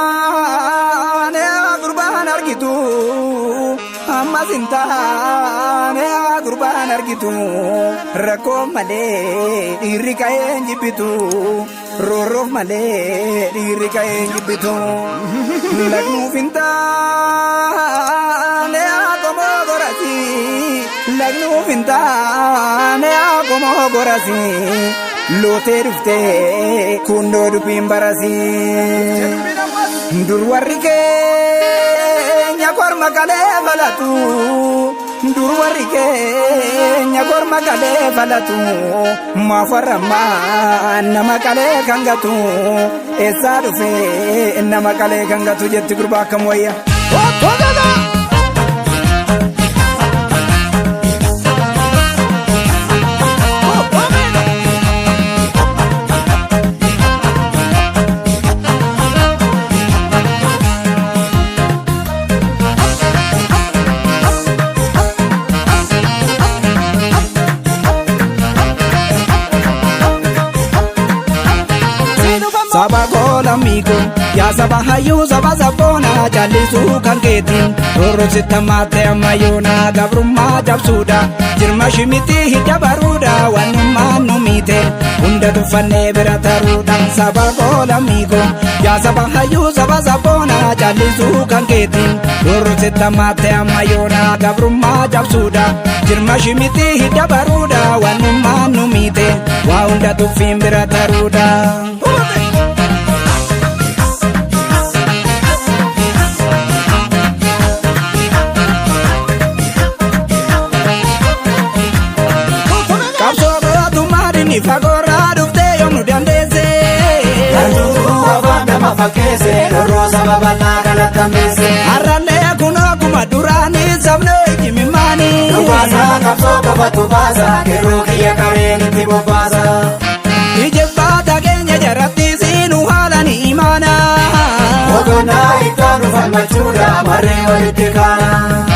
zintaane gurbaan argitu amma zintaane gurbaan argitu rakkoo malee dhiirri ka'een jibbitu roorroof malee dhiirri ka'een jibbitu lagnuuf hin taane qomoo gorasi lagnuuf hin taane qomoo gorasi lootee dhuftee kundoo dubbiin barasi dur warri keenya korma galee falatu dur warri keenya korma galee falatu maaf warrammaa nama qalee kan gatu eessaa dhufee nama qalee kan gatu jetti gurbaa akkam wayya Saba kola migo, ya saba hayu saba sabona, jalisu kan ketin, roro sitamate amayona, gabruma jabsuda, jirma shimiti hijabaruda, wanuma numite, unda tufane berataruda. Saba kola migo, ya saba hayu saba sabona, jalisu kan ketin, roro sitamate amayona, gabruma jabsuda, jirma shimiti hijabaruda, wanuma numite, wa unda tufin berataruda. Fagora dufte yomnu dandese Kantu wafanda mafakese Rosa babana kalatamese Arrale kuno kuma durani sabne ikimimani Nubasa kapso kabatu basa Kero kiya kareni tibo basa Ijebata kenya jarati sinu halani imana Ogona ikanu falmachuda Mare walitikana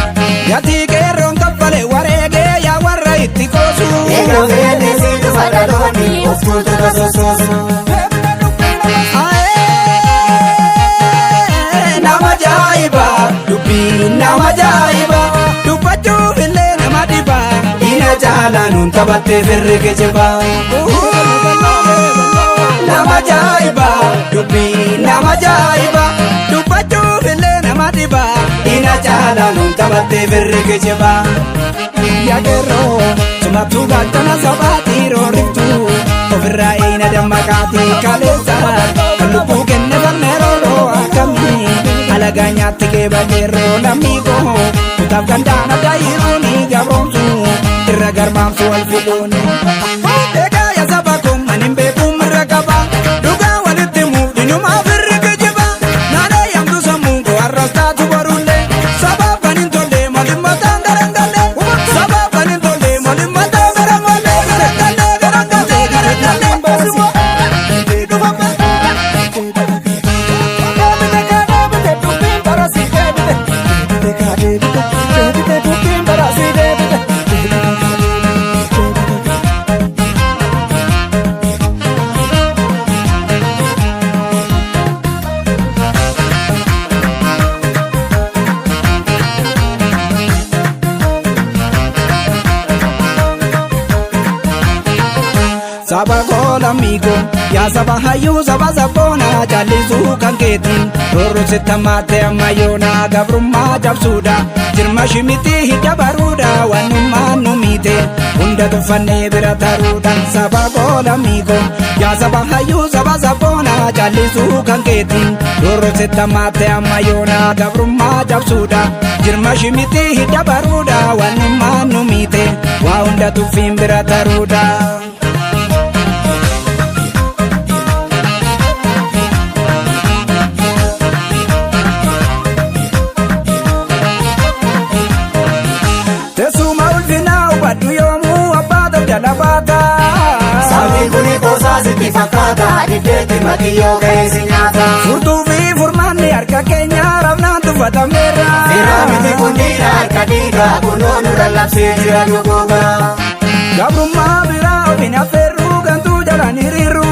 Yati keron kapale warege ya warra itikosu Ega vene sinu fagaloni Oftutu kasososu Nama jaiba Dubi nama jaiba Dubbachuu illee nama dhiba Ina jaalanun taphatte firri geejjiba Nama jaiba Dubi nama jaiba Dubbachuu illee nama dhiba Ina jaalanun taphatte firri geejjiba Yagerro Sumatu galtana sabati rooriftu Ofirraa ina dammaqaati kaleessa Kan lubbuu kenne falmeeroo akkami Alagaa nyaatti keeba geerroo lammiiko Kutaaf gandaan adda hiruuni gabroomsu Irra garmaamsu wal fiduuni Egaa yaa saba kun anin beekuun mirra qaba Dhugaa walitti muudhinumaa firri geejjiba Naanee yamtu sammuu koo har'as taatu barullee Sabaaf kan hin tolle malimmataan garangalle Sabaaf kan hin tolle malimmataan garangalle Garangalle garangalle garangalle basuma Saba kola migo, ya saba hayu saba sabona, jalisu kan ketin, roro sitamate amayona, gabruma jabsuda, jirma shimiti hijabaruda, wanuma numite, unda tufane berataruda. Saba kola migo, ya saba hayu saba sabona, jalisu kan ketin, roro sitamate amayona, gabruma jabsuda, jirma shimiti hijabaruda, wanuma numite, wa unda tufin berataruda. Sabi kuni kosa sitti fakkaata Diddeetti matiyyoo keessa nyaata Furtuu fi furmaanni harka keenya rafnaan tuffatameera Firaa miti kundiidha harka dhiiga Kunuun irra labsee jira dhugoga Gabrummaa biraa ofin affeerruu gantuu jalaan hiriirru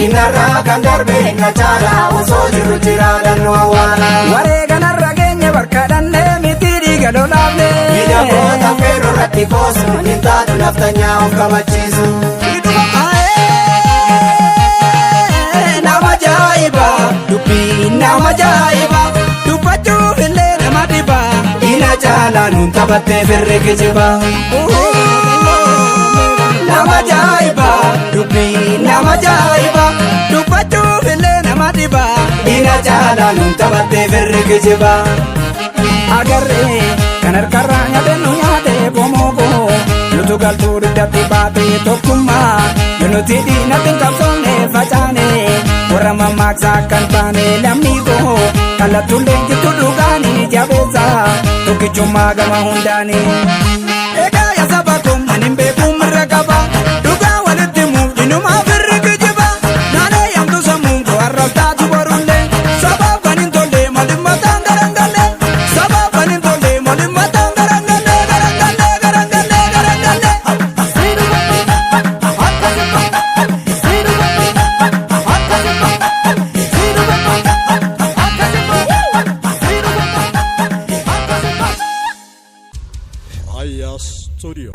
Innarraa kan darbe na chala osoo jiru jiraadhan nu awwaala. Wareeganarra geenye barkaadhanne miti dhiiga lolaafne. Miidhagoota feeroo irratti koosu hin taatu naftanyaa of kabachiisu. Nama ajaa'iba dubbii nama ajaa'iba dubbachuuf illee nama dhiba ina caalaa nuun taphattee firri kijiba. Nama ajaa'iba dubbii nama ajaa'iba dubbachuuf illee nama dhiba ina caalaa nuun taphattee firri kijiba. Agarree kan harkarraa nyaate nu nyaate bomookoo nutu galtuu dugdatti baatee tokkummaa yoo nuti diinatti hin qabsoofne facaane warra mammaaksaa kan taane lamni koo kallattuullee jirtu dhugaanii jabeessa tokkichummaa gama hundaanii. Egaa yaa saba koo ani hin beekuun mirra qaba dhugaa walitti muuf dhinumaa firri kijiba naanee yaamtu sammuun koo har'as taatu borullee sabaaf kan hin tolle malimmataan garangalle sabaaf kan hin tolle malimmataan garangalle garangalle garangalle garangalle. Aya Studio.